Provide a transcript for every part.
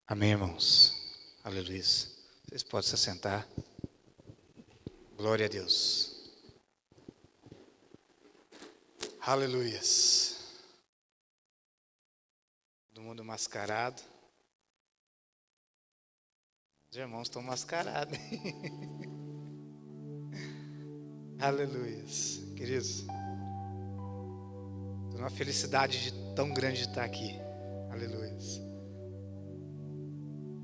Amém, irmãos? Aleluia. Vocês podem se assentar. Glória a Deus. Aleluias. Todo mundo mascarado. Os irmãos estão mascarados. Aleluias. Queridos, estou numa felicidade tão grande de estar aqui. Aleluias.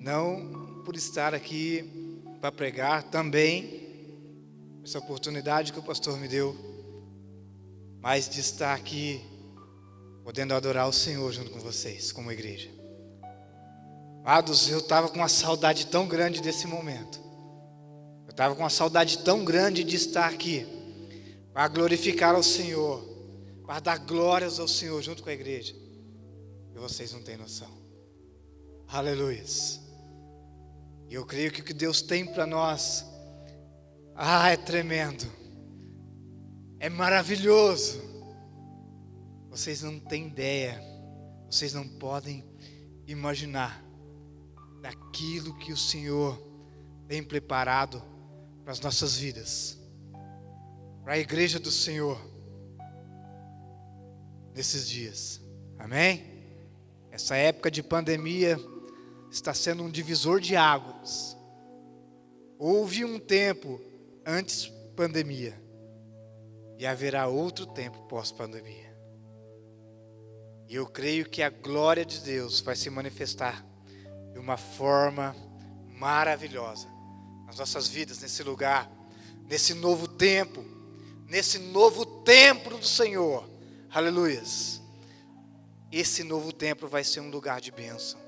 Não por estar aqui para pregar também, essa oportunidade que o pastor me deu, mas de estar aqui podendo adorar o Senhor junto com vocês, como igreja. Amados, eu estava com uma saudade tão grande desse momento. Eu estava com uma saudade tão grande de estar aqui para glorificar ao Senhor, para dar glórias ao Senhor junto com a igreja. E vocês não têm noção. Aleluias. E eu creio que o que Deus tem para nós, é tremendo, é maravilhoso. Vocês não têm ideia, vocês não podem imaginar daquilo que o Senhor tem preparado para as nossas vidas, para a igreja do Senhor, nesses dias. Amém? Essa época de pandemia está sendo um divisor de águas. Houve um tempo antes pandemia e haverá outro tempo pós-pandemia. E eu creio que a glória de Deus vai se manifestar de uma forma maravilhosa nas nossas vidas, nesse lugar, nesse novo tempo, nesse novo templo do Senhor. Aleluias. Esse novo templo vai ser um lugar de bênção.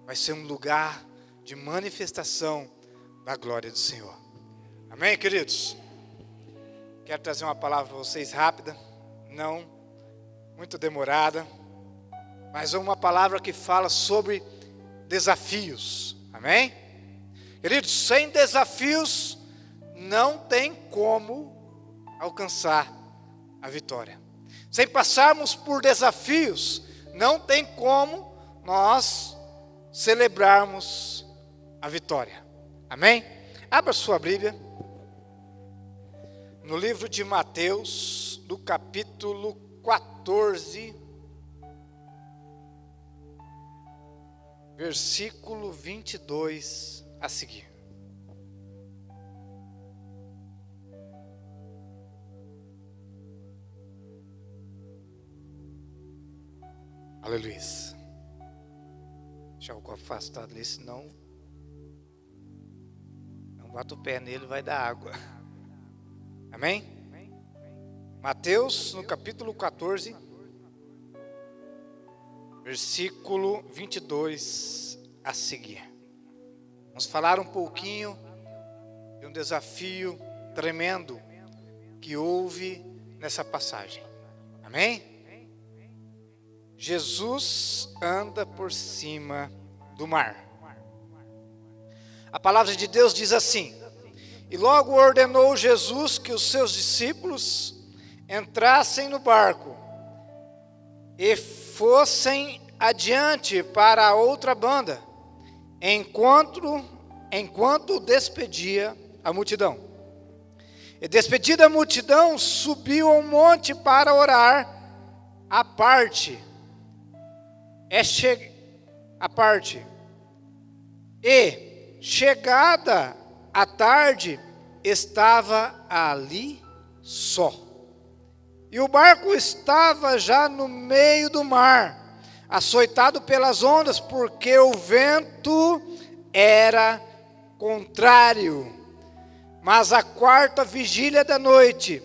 Vai ser um lugar de manifestação da glória do Senhor. Amém, queridos? Quero trazer uma palavra para vocês rápida, não muito demorada, mas uma palavra que fala sobre desafios. Amém? Queridos, sem desafios não tem como alcançar a vitória. Sem passarmos por desafios, não tem como nós celebrarmos a vitória. Amém? Abra sua Bíblia no livro de Mateus, do capítulo 14, versículo 22 a seguir. Aleluia. Deixa o copo afastado ali, senão não bata o pé nele, vai dar água. Amém? Mateus, no capítulo 14, versículo 22 a seguir. Vamos falar um pouquinho de um desafio tremendo que houve nessa passagem. Amém? Jesus anda por cima do mar. A palavra de Deus diz assim: e logo ordenou Jesus que os seus discípulos entrassem no barco e fossem adiante para a outra banda, enquanto despedia a multidão. E despedida a multidão, subiu ao monte para orar à parte. E chegada a tarde, estava ali só. E o barco estava já no meio do mar, açoitado pelas ondas, porque o vento era contrário. Mas à quarta vigília da noite,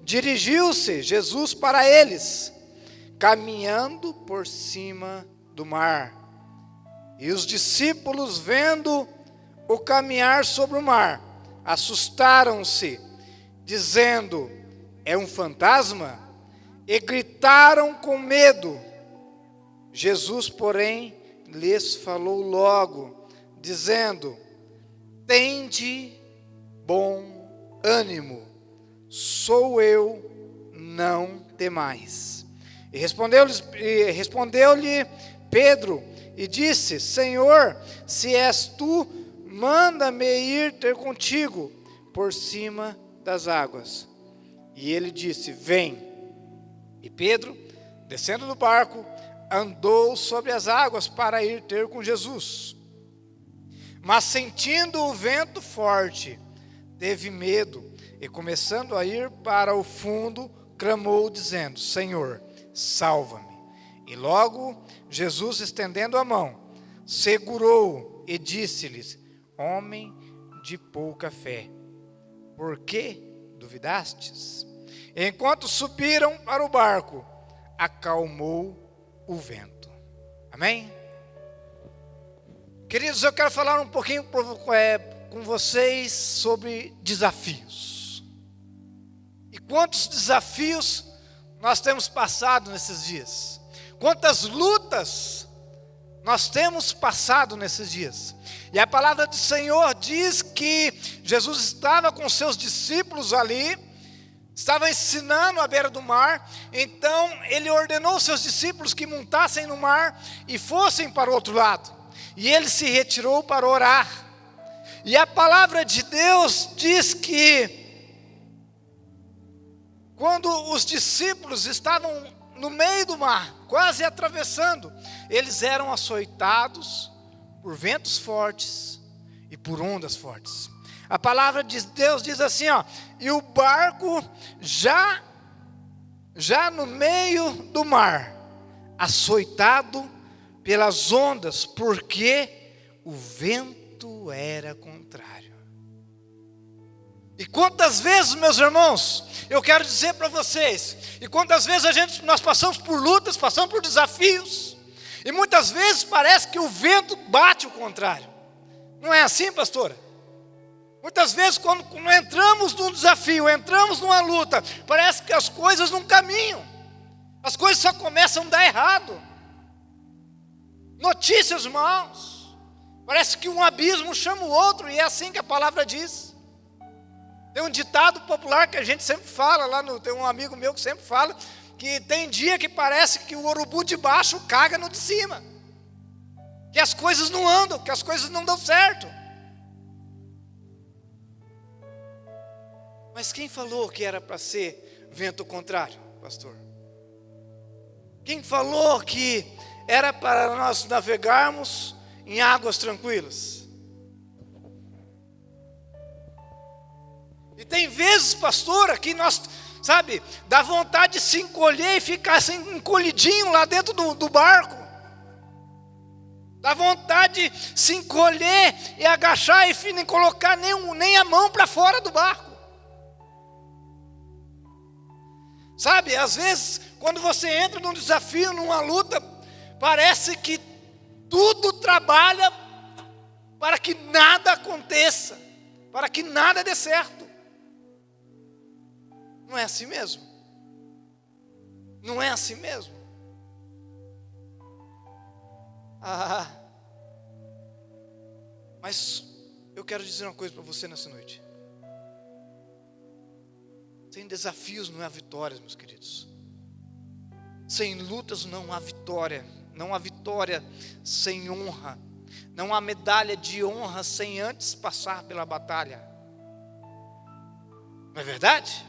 dirigiu-se Jesus para eles, caminhando por cima do mar. E os discípulos, vendo o caminhar sobre o mar, assustaram-se, dizendo: é um fantasma? E gritaram com medo. Jesus, porém, lhes falou logo, dizendo: tende bom ânimo, sou eu, não temais. E respondeu-lhe Pedro e disse: Senhor, se és tu, manda-me ir ter contigo por cima das águas. E ele disse: vem. E Pedro, descendo do barco, andou sobre as águas para ir ter com Jesus. Mas sentindo o vento forte, teve medo e, começando a ir para o fundo, clamou dizendo: Senhor, salva-me. E logo Jesus, estendendo a mão, segurou-o e disse-lhes: homem de pouca fé, por que duvidastes? Enquanto subiram para o barco, acalmou o vento. Amém? Queridos, eu quero falar um pouquinho com vocês sobre desafios. E quantos desafios nós temos passado nesses dias? Quantas lutas nós temos passado nesses dias? E a palavra do Senhor diz que Jesus estava com seus discípulos ali, estava ensinando à beira do mar. Então ele ordenou aos seus discípulos que montassem no mar e fossem para o outro lado. E ele se retirou para orar. E a palavra de Deus diz que quando os discípulos estavam no meio do mar, quase atravessando, eles eram açoitados por ventos fortes e por ondas fortes. A palavra de Deus diz assim, e o barco já no meio do mar, açoitado pelas ondas, porque o vento era contrário. E quantas vezes, meus irmãos, eu quero dizer para vocês, e quantas vezes nós passamos por lutas, passamos por desafios, e muitas vezes parece que o vento bate o contrário. Não é assim, pastora? Muitas vezes quando entramos num desafio, entramos numa luta, parece que as coisas não caminham, as coisas só começam a dar errado. Notícias maus, parece que um abismo chama o outro, e é assim que a palavra diz. Tem um ditado popular que a gente sempre fala, tem um amigo meu que sempre fala, que tem dia que parece que o urubu de baixo caga no de cima, que as coisas não andam, que as coisas não dão certo. Mas quem falou que era para ser vento contrário, pastor? Quem falou que era para nós navegarmos em águas tranquilas? E tem vezes, pastora, que nós, dá vontade de se encolher e ficar assim, encolhidinho lá dentro do barco. Dá vontade de se encolher e agachar e nem colocar nem a mão para fora do barco. Às vezes, quando você entra num desafio, numa luta, parece que tudo trabalha para que nada aconteça, para que nada dê certo. Não é assim mesmo? Não é assim mesmo? Mas eu quero dizer uma coisa para você nessa noite. Sem desafios não há vitórias, meus queridos. Sem lutas não há vitória. Não há vitória sem honra. Não há medalha de honra sem antes passar pela batalha. Não é verdade?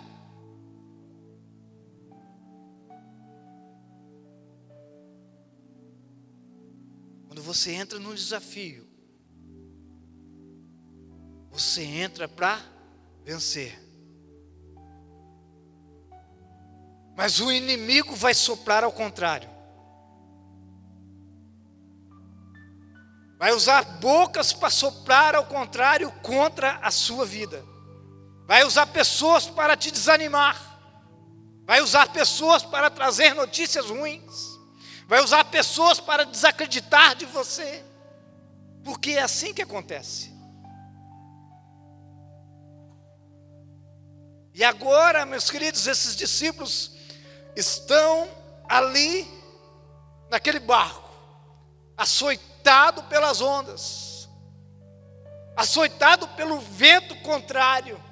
Quando você entra num desafio, você entra para vencer. Mas o inimigo vai soprar ao contrário. Vai usar bocas para soprar ao contrário contra a sua vida. Vai usar pessoas para te desanimar. Vai usar pessoas para trazer notícias ruins. Vai usar pessoas para desacreditar de você. Porque é assim que acontece. E agora, meus queridos, esses discípulos estão ali, naquele barco, açoitado pelas ondas, açoitado pelo vento contrário.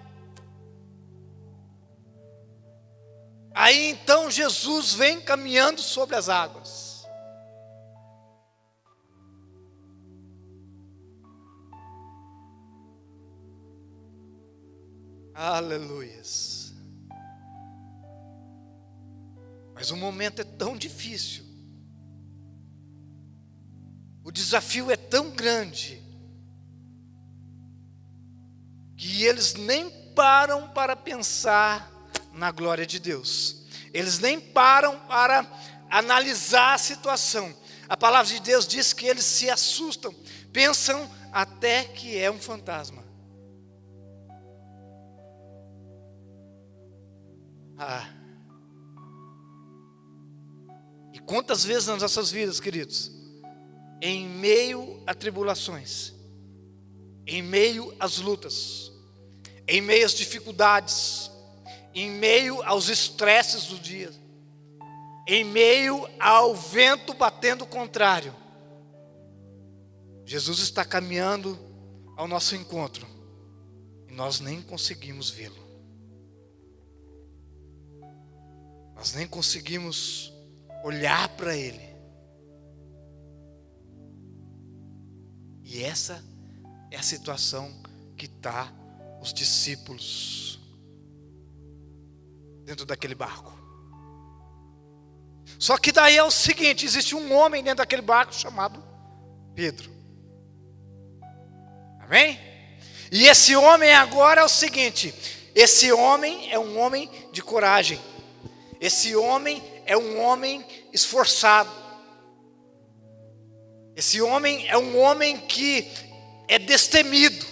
Aí então Jesus vem caminhando sobre as águas. Aleluias. Mas o momento é tão difícil. O desafio é tão grande que eles nem param para pensar na glória de Deus. Eles nem param para analisar a situação. A palavra de Deus diz que eles se assustam, pensam até que é um fantasma. E quantas vezes nas nossas vidas, queridos, em meio a tribulações, em meio às lutas, em meio às dificuldades, em meio aos estresses do dia, em meio ao vento batendo contrário, Jesus está caminhando ao nosso encontro e nós nem conseguimos vê-lo. Nós nem conseguimos olhar para Ele. E essa é a situação que está os discípulos dentro daquele barco. Só que daí é o seguinte, existe um homem dentro daquele barco chamado Pedro. Amém? E esse homem agora é o seguinte, esse homem é um homem de coragem. Esse homem é um homem esforçado. Esse homem é um homem que é destemido.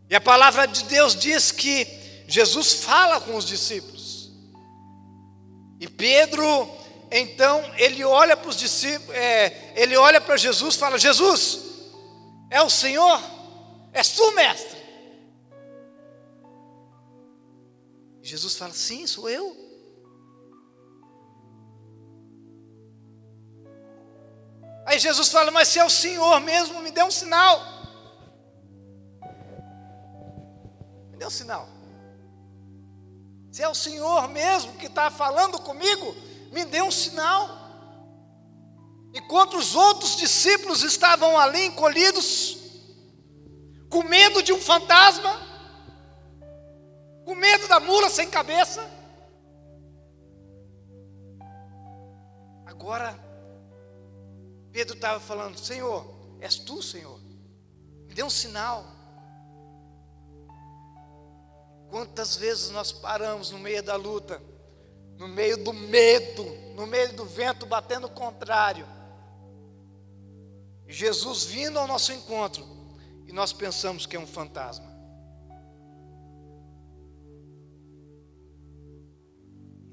E a palavra de Deus diz que Jesus fala com os discípulos. E Pedro, então, ele olha para os discípulos, ele olha para Jesus e fala: Jesus, é o Senhor? És tu, mestre? E Jesus fala: sim, sou eu. Aí Jesus fala: mas se é o Senhor mesmo, me dê um sinal. Me dê um sinal. Se é o Senhor mesmo que está falando comigo, me dê um sinal. Enquanto os outros discípulos estavam ali encolhidos, com medo de um fantasma, com medo da mula sem cabeça, agora Pedro estava falando: Senhor, és tu, Senhor, me dê um sinal. Quantas vezes nós paramos no meio da luta, no meio do medo, no meio do vento batendo contrário, e Jesus vindo ao nosso encontro, e nós pensamos que é um fantasma.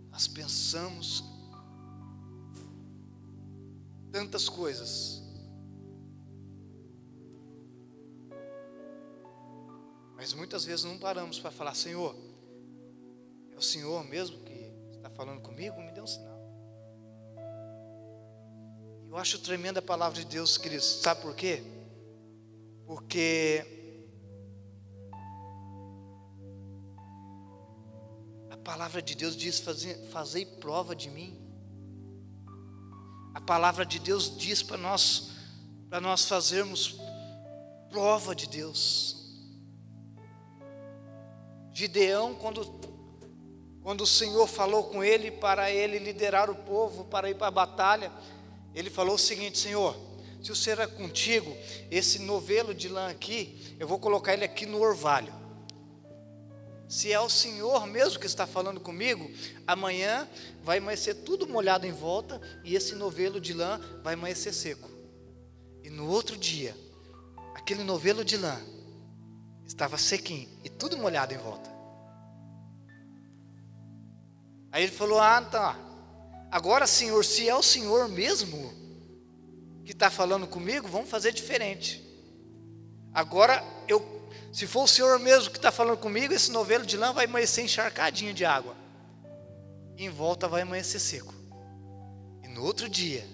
Nós pensamos tantas coisas, mas muitas vezes não paramos para falar: Senhor, é o Senhor mesmo que está falando comigo? Me dê um sinal. Eu acho tremenda a palavra de Deus, queridos. Sabe por quê? Porque a palavra de Deus diz: fazei prova de mim. A palavra de Deus diz para nós fazermos prova de Deus. Gideão, quando o Senhor falou com ele para ele liderar o povo para ir para a batalha, ele falou o seguinte: Senhor, se o Senhor é contigo, esse novelo de lã aqui, eu vou colocar ele aqui no orvalho. Se é o Senhor mesmo que está falando comigo, amanhã vai amanhecer tudo molhado em volta e esse novelo de lã vai amanhecer seco. E no outro dia, aquele novelo de lã estava sequinho e tudo molhado em volta. Aí ele falou: tá. Agora, Senhor, se é o Senhor mesmo que está falando comigo, vamos fazer diferente. Agora, se for o Senhor mesmo que está falando comigo, esse novelo de lã vai amanhecer encharcadinho de água. E em volta vai amanhecer seco. E no outro dia,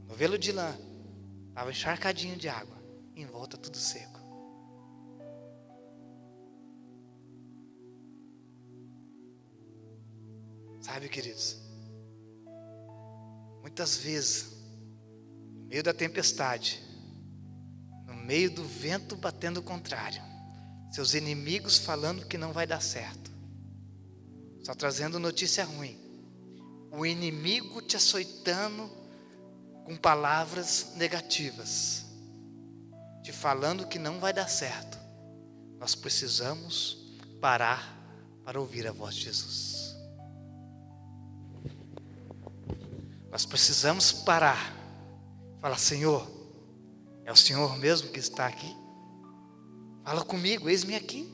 o novelo de lã estava encharcadinho de água. E em volta tudo seco. Sabe, queridos, muitas vezes, no meio da tempestade, no meio do vento batendo contrário, seus inimigos falando que não vai dar certo, só trazendo notícia ruim, o inimigo te açoitando com palavras negativas, te falando que não vai dar certo, nós precisamos parar para ouvir a voz de Jesus. Nós precisamos parar, falar: Senhor, é o Senhor mesmo que está aqui? Fala comigo, eis-me aqui.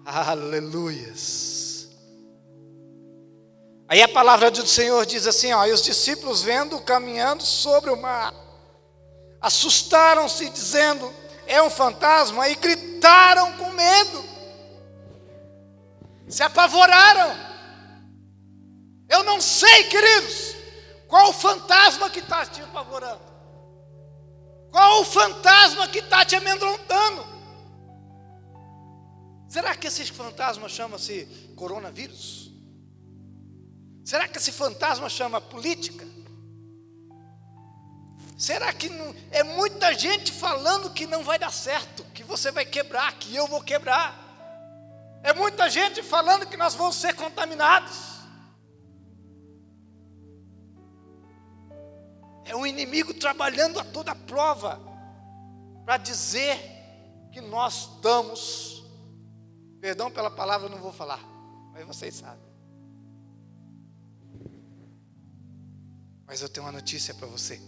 Aleluias. Aí a palavra do Senhor diz assim, ó: e os discípulos vendo caminhando sobre o mar, assustaram-se dizendo: é um fantasma, e gritaram com medo, se apavoraram. Eu não sei, queridos, qual o fantasma que está te apavorando, qual o fantasma que está te amedrontando. Será que esse fantasma chama-se coronavírus? Será que esse fantasma chama política? Será que não, é muita gente falando que não vai dar certo, que você vai quebrar, que eu vou quebrar? É muita gente falando que nós vamos ser contaminados. É o inimigo trabalhando a toda prova para dizer que nós estamos, perdão pela palavra, eu não vou falar, mas vocês sabem. Mas eu tenho uma notícia para você.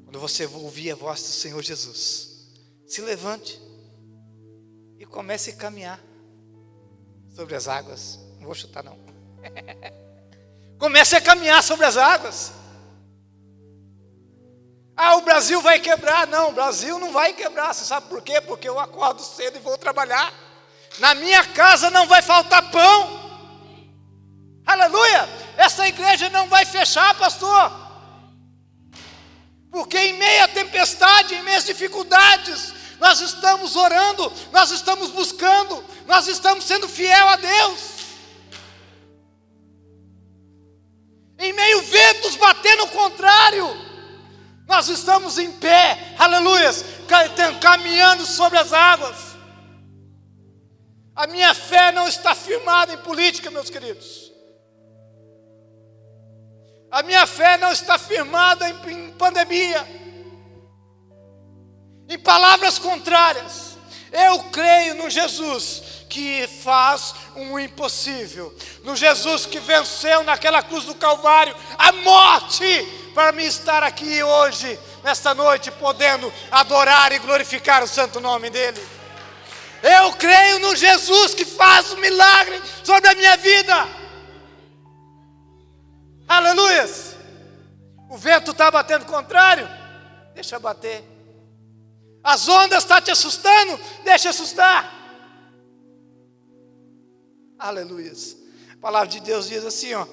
Quando você ouvir a voz do Senhor Jesus, se levante e comece a caminhar sobre as águas. Não vou chutar não. Comece a caminhar sobre as águas. Ah, o Brasil vai quebrar. Não, o Brasil não vai quebrar. Você sabe por quê? Porque eu acordo cedo e vou trabalhar. Na minha casa não vai faltar pão. Aleluia! Essa igreja não vai fechar, pastor. Porque em meio à tempestade, em meio às dificuldades, nós estamos orando, nós estamos buscando, nós estamos sendo fiel a Deus. Em meio a ventos batendo o contrário, nós estamos em pé, aleluias, caminhando sobre as águas. A minha fé não está firmada em política, meus queridos. A minha fé não está firmada em pandemia, em palavras contrárias. Eu creio no Jesus que faz o impossível, no Jesus que venceu naquela cruz do Calvário a morte, para me estar aqui hoje, nesta noite, podendo adorar e glorificar o santo nome dEle. Eu creio no Jesus que faz o milagre sobre a minha vida. Aleluias. O vento está batendo contrário, deixa bater. As ondas estão te assustando, deixa assustar. Aleluias. A palavra de Deus diz assim, ó: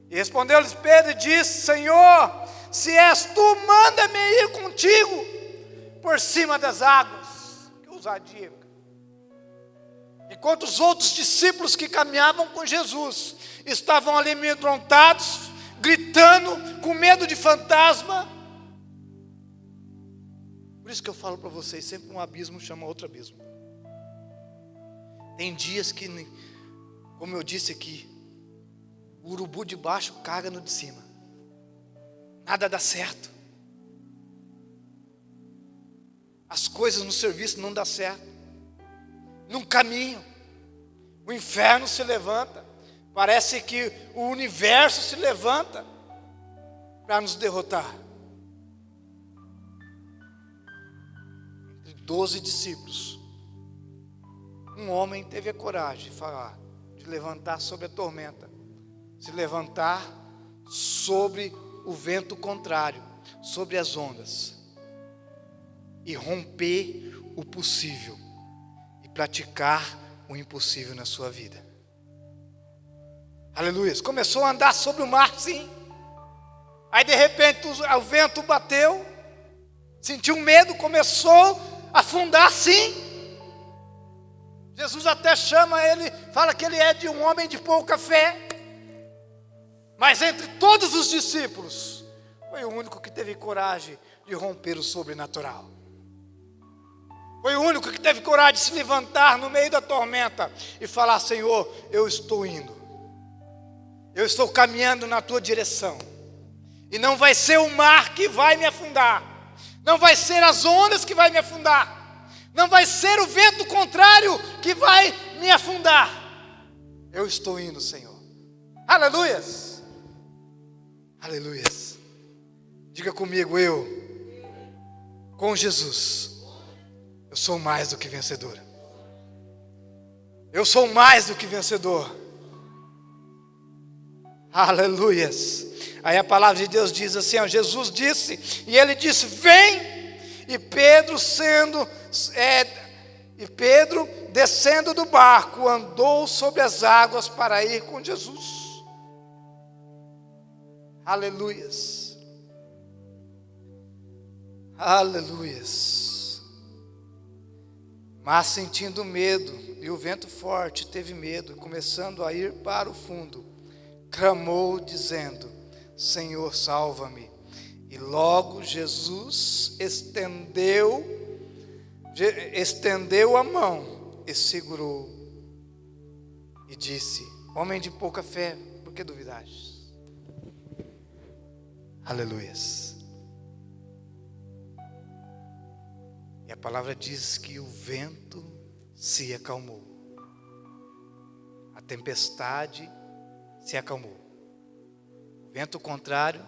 e respondeu-lhes Pedro e disse: Senhor, se és tu, manda-me ir contigo por cima das águas. Que ousadia. Enquanto os outros discípulos que caminhavam com Jesus estavam ali amedrontados, gritando, com medo de fantasma. Por isso que eu falo para vocês, sempre um abismo chama outro abismo. Tem dias que, como eu disse aqui, o urubu de baixo caga no de cima. Nada dá certo. As coisas no serviço não dão certo. Num caminho, o inferno se levanta. Parece que o universo se levanta para nos derrotar. Entre 12 discípulos, um homem teve a coragem de levantar sobre a tormenta, se levantar sobre o vento contrário, sobre as ondas, e romper o possível, e praticar o impossível na sua vida. Aleluia. Começou a andar sobre o mar, sim. Aí de repente o vento bateu, sentiu medo, começou a afundar, sim. Jesus até chama ele, fala que ele é de um homem de pouca fé. Mas entre todos os discípulos, foi o único que teve coragem de romper o sobrenatural. Foi o único que teve coragem de se levantar no meio da tormenta e falar: Senhor, eu estou indo. Eu estou caminhando na tua direção. E não vai ser o mar que vai me afundar. Não vai ser as ondas que vai me afundar. Não vai ser o vento contrário que vai me afundar. Eu estou indo, Senhor. Aleluias. Aleluias. Diga comigo, eu, com Jesus, eu sou mais do que vencedor. Eu sou mais do que vencedor. Aleluias. Aí a palavra de Deus diz assim, ó, Jesus disse, e ele disse: vem. E Pedro descendo do barco, andou sobre as águas para ir com Jesus. Aleluias. Aleluias. Mas sentindo medo e o vento forte, teve medo, começando a ir para o fundo, clamou dizendo: Senhor, salva-me. E logo Jesus estendeu a mão e segurou e disse: homem de pouca fé, por que duvidaste? Aleluias. E a palavra diz que o vento se acalmou, a tempestade se acalmou, o vento contrário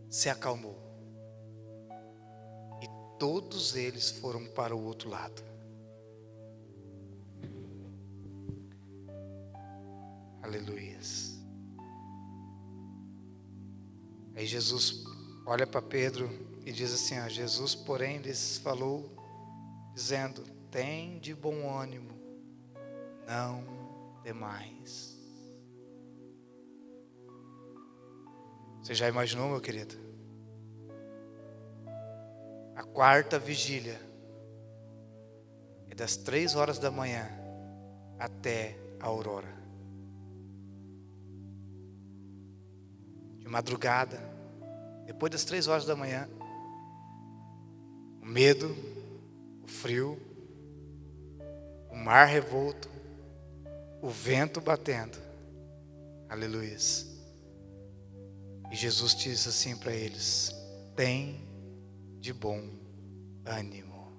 se acalmou, e todos eles foram para o outro lado. Aleluias. Aí Jesus olha para Pedro e diz assim: Jesus, porém, lhes falou, dizendo: tem de bom ânimo, não temais. Você já imaginou, meu querido? A quarta vigília é das 3 horas da manhã até a aurora. De madrugada, depois das 3 horas da manhã, o medo, o frio, o mar revolto, o vento batendo. Aleluias. E Jesus diz assim para eles: tem de bom ânimo.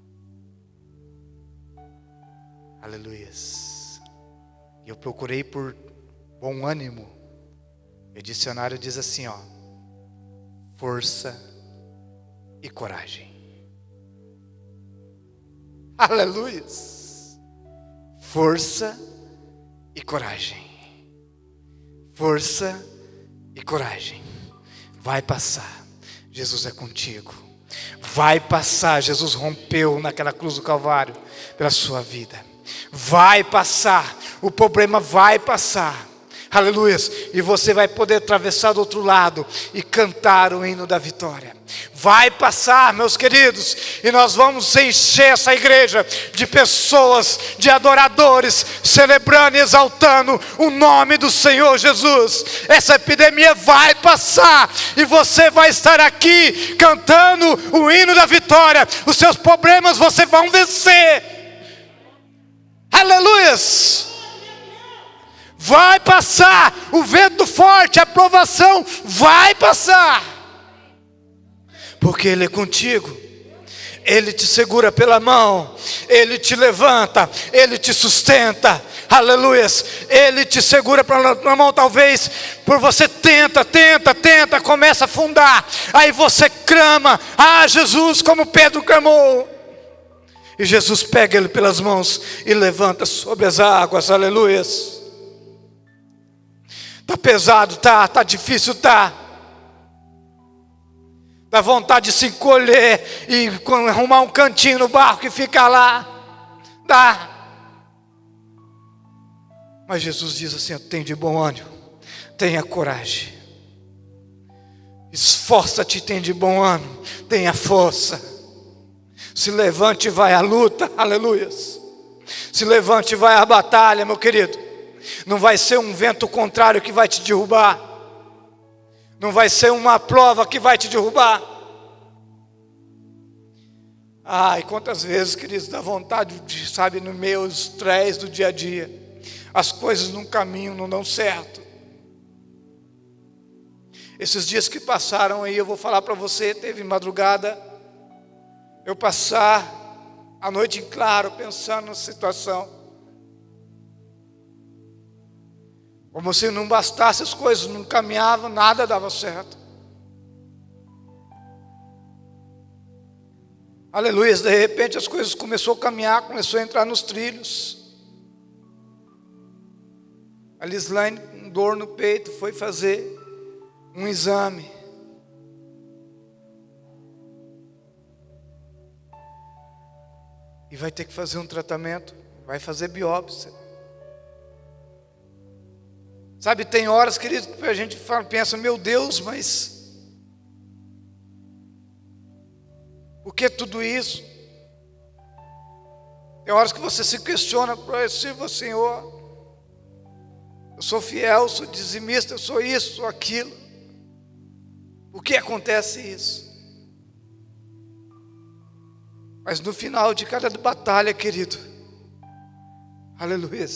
Aleluias. E eu procurei por bom ânimo. O dicionário diz assim, ó: força e coragem. Aleluias. Força e coragem. Força e coragem. Vai passar, Jesus é contigo. Vai passar, Jesus rompeu naquela cruz do Calvário pela sua vida. Vai passar, o problema vai passar. Aleluias. E você vai poder atravessar do outro lado e cantar o hino da vitória. Vai passar, meus queridos, e nós vamos encher essa igreja de pessoas, de adoradores, celebrando e exaltando o nome do Senhor Jesus. Essa epidemia vai passar e você vai estar aqui cantando o hino da vitória. Os seus problemas você vai vencer. Aleluias. Vai passar, o vento forte, a provação vai passar. Porque Ele é contigo, Ele te segura pela mão, Ele te levanta, Ele te sustenta, aleluias. Ele te segura pela mão, talvez por você tenta, começa a afundar, aí você clama: ah, Jesus, como Pedro clamou. E Jesus pega ele pelas mãos e levanta sobre as águas, aleluias. Está pesado, tá difícil, dá vontade de se encolher e arrumar um cantinho no barco e ficar lá, dá. Mas Jesus diz assim: tenha de bom ânimo, tenha coragem, esforça-te, tenha de bom ânimo, tenha força, se levante e vai à luta, aleluias. Se levante e vai à batalha, meu querido. Não vai ser um vento contrário que vai te derrubar. Não vai ser uma prova que vai te derrubar. Ai, quantas vezes, queridos, dá vontade de, sabe, no meio do estresse do dia a dia, as coisas não caminham, não dão certo. Esses dias que passaram aí, eu vou falar para você, teve madrugada, eu passar a noite em claro, pensando na situação. Como se não bastasse, as coisas não caminhavam, nada dava certo. Aleluia, de repente as coisas começaram a caminhar, começou a entrar nos trilhos. A Lislaine, com dor no peito, foi fazer um exame. E vai ter que fazer um tratamento, vai fazer biópsia. Sabe, tem horas, querido, que a gente pensa, meu Deus, mas por que tudo isso? Tem horas que você se questiona, eu sirvo ao Senhor, eu sou fiel, sou dizimista, eu sou isso, sou aquilo. Por que acontece isso? Mas no final de cada batalha, querido, aleluia,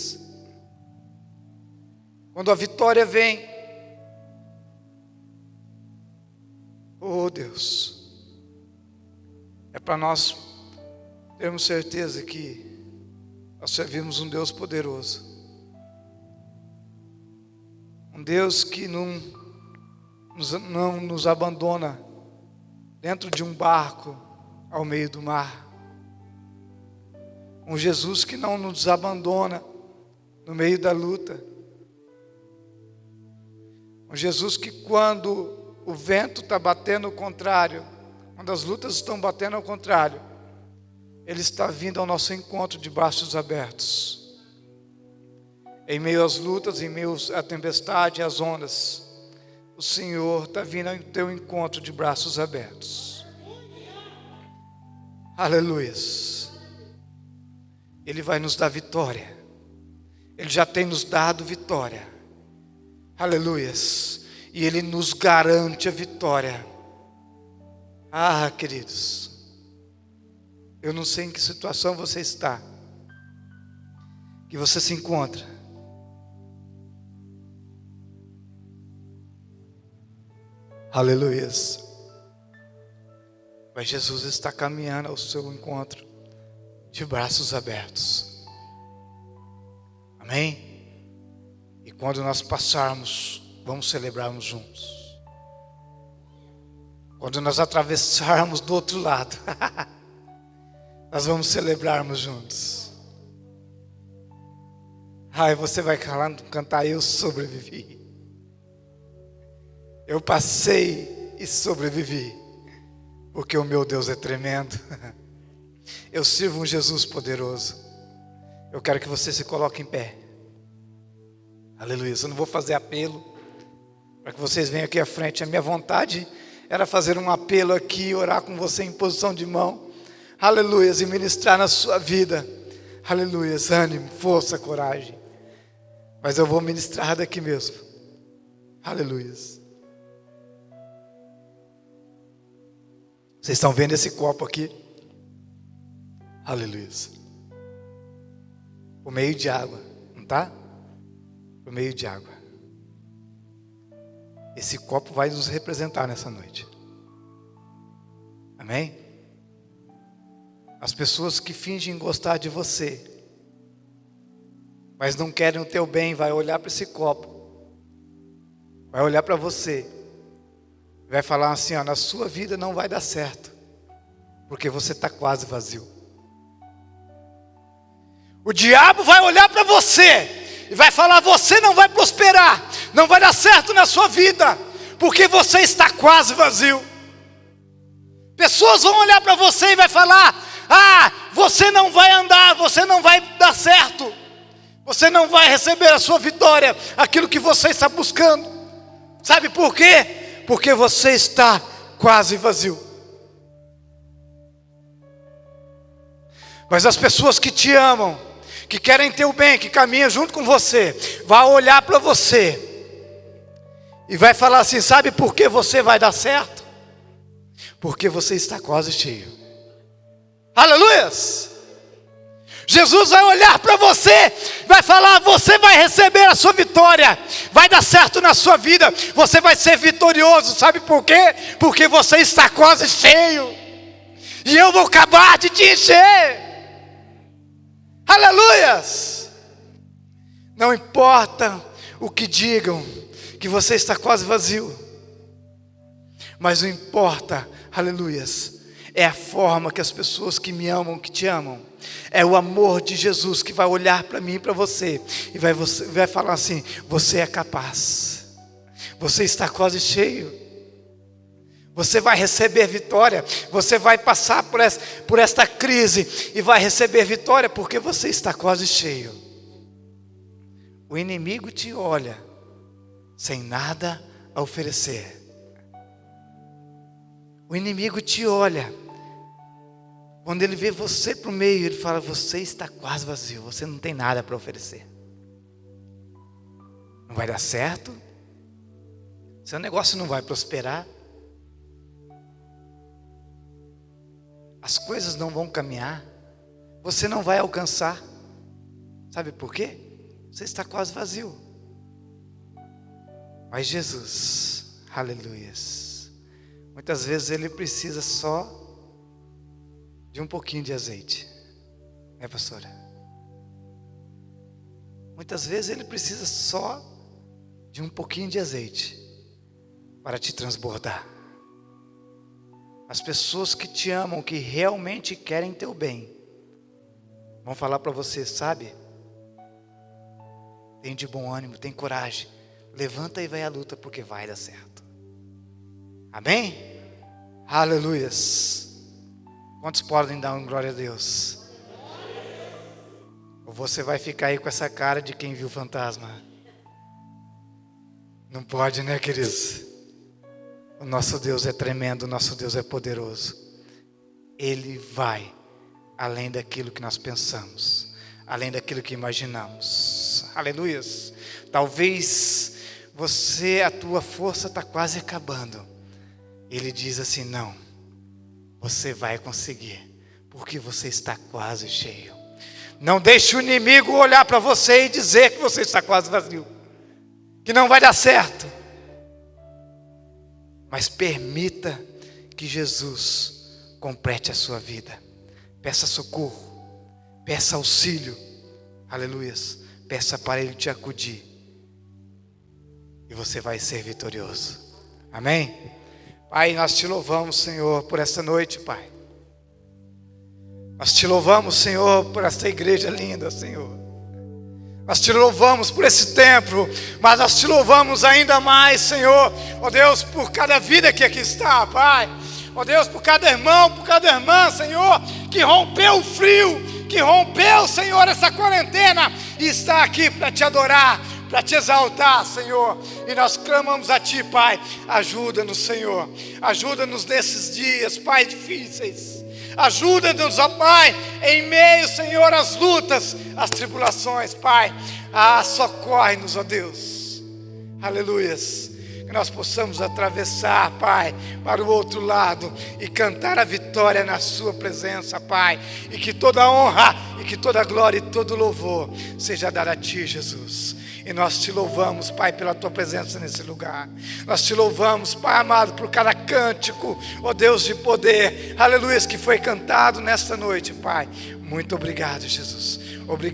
quando a vitória vem, oh Deus, é para nós termos certeza que nós servimos um Deus poderoso, um Deus que não nos abandona dentro de um barco ao meio do mar, um Jesus que não nos abandona no meio da luta, um Jesus que quando o vento está batendo ao contrário, quando as lutas estão batendo ao contrário, Ele está vindo ao nosso encontro de braços abertos. Em meio às lutas, em meio à tempestade, às ondas, o Senhor está vindo ao teu encontro de braços abertos. Aleluias. Ele vai nos dar vitória. Ele já tem nos dado vitória. Aleluias. E Ele nos garante a vitória. Ah, queridos, eu não sei em que situação você está, que você se encontra. Aleluias. Mas Jesus está caminhando ao seu encontro de braços abertos. Amém? E quando nós passarmos, vamos celebrarmos juntos. Quando nós atravessarmos do outro lado, nós vamos celebrarmos juntos. Ai, você vai cantar, eu sobrevivi. Eu passei e sobrevivi, porque o meu Deus é tremendo. Eu sirvo um Jesus poderoso. Eu quero que você se coloque em pé. Aleluia. Eu não vou fazer apelo para que vocês venham aqui à frente. A minha vontade era fazer um apelo aqui, orar com você em posição de mão. Aleluia. E ministrar na sua vida. Aleluia. Ânimo, força, coragem. Mas eu vou ministrar daqui mesmo. Aleluia. Vocês estão vendo esse copo aqui? Aleluia. O meio de água, não está? O meio de água. Esse copo vai nos representar nessa noite. Amém? As pessoas que fingem gostar de você, mas não querem o teu bem, vai olhar para esse copo, vai olhar para você, vai falar assim, ó, na sua vida não vai dar certo, porque você está quase vazio. O diabo vai olhar para você e vai falar, você não vai prosperar, não vai dar certo na sua vida, porque você está quase vazio. Pessoas vão olhar para você e vai falar, você não vai andar, você não vai dar certo, você não vai receber a sua vitória, aquilo que você está buscando. Sabe por quê? Porque você está quase vazio. Mas as pessoas que te amam, que querem ter o bem, que caminham junto com você, vai olhar para você e vai falar assim: sabe por que você vai dar certo? Porque você está quase cheio. Aleluias! Jesus vai olhar para você, vai falar: você vai receber a sua vitória, vai dar certo na sua vida, você vai ser vitorioso. Sabe por quê? Porque você está quase cheio, e eu vou acabar de te encher. Aleluias! Não importa o que digam, que você está quase vazio, mas não importa, aleluias, é a forma que as pessoas que me amam, que te amam, é o amor de Jesus que vai olhar para mim e para você, e vai falar assim: você é capaz, você está quase cheio, você vai receber vitória, você vai passar por esta crise e vai receber vitória, porque você está quase cheio. O inimigo te olha sem nada a oferecer. O inimigo te olha, quando ele vê você para o meio, ele fala: você está quase vazio, você não tem nada para oferecer, não vai dar certo, seu negócio não vai prosperar, as coisas não vão caminhar, você não vai alcançar. Sabe por quê? Você está quase vazio. Mas Jesus, aleluias, muitas vezes Ele precisa só de um pouquinho de azeite, né, pastora? Muitas vezes Ele precisa só de um pouquinho de azeite para te transbordar. As pessoas que te amam, que realmente querem teu bem, vão falar para você: sabe, tem de bom ânimo, tem coragem, levanta e vai à luta, porque vai dar certo. Amém? Aleluias. Quantos podem dar uma glória a Deus? Ou você vai ficar aí com essa cara de quem viu fantasma? Não pode, né, queridos? O nosso Deus é tremendo, o nosso Deus é poderoso. Ele vai além daquilo que nós pensamos, além daquilo que imaginamos. Aleluias. Talvez a tua força está quase acabando. Ele diz assim: não, você vai conseguir, porque você está quase cheio. Não deixe o inimigo olhar para você e dizer que você está quase vazio, que não vai dar certo. Mas permita que Jesus complete a sua vida. Peça socorro, peça auxílio, aleluias, peça para Ele te acudir, e você vai ser vitorioso. Amém? Pai, nós te louvamos, Senhor, por esta noite, Pai. Nós te louvamos, Senhor, por esta igreja linda, Senhor. Nós te louvamos por esse templo, mas nós te louvamos ainda mais, Senhor, ó Deus, por cada vida que aqui está, Pai. Ó Deus, por cada irmão, por cada irmã, Senhor, que rompeu o frio, que rompeu, Senhor, essa quarentena e está aqui para te adorar, para te exaltar, Senhor. E nós clamamos a Ti, Pai, ajuda-nos, Senhor, ajuda-nos nesses dias, Pai, difíceis. Ajuda-nos, ó Pai, em meio, Senhor, às lutas, às tribulações, Pai. Socorre-nos, ó Deus. Aleluias. Que nós possamos atravessar, Pai, para o outro lado e cantar a vitória na Sua presença, Pai. E que toda honra, e que toda glória e todo louvor seja dado a Ti, Jesus. E nós te louvamos, Pai, pela Tua presença nesse lugar. Nós te louvamos, Pai amado, por cada cântico, ó Deus de poder, aleluia, que foi cantado nesta noite, Pai. Muito obrigado, Jesus. Obrigado.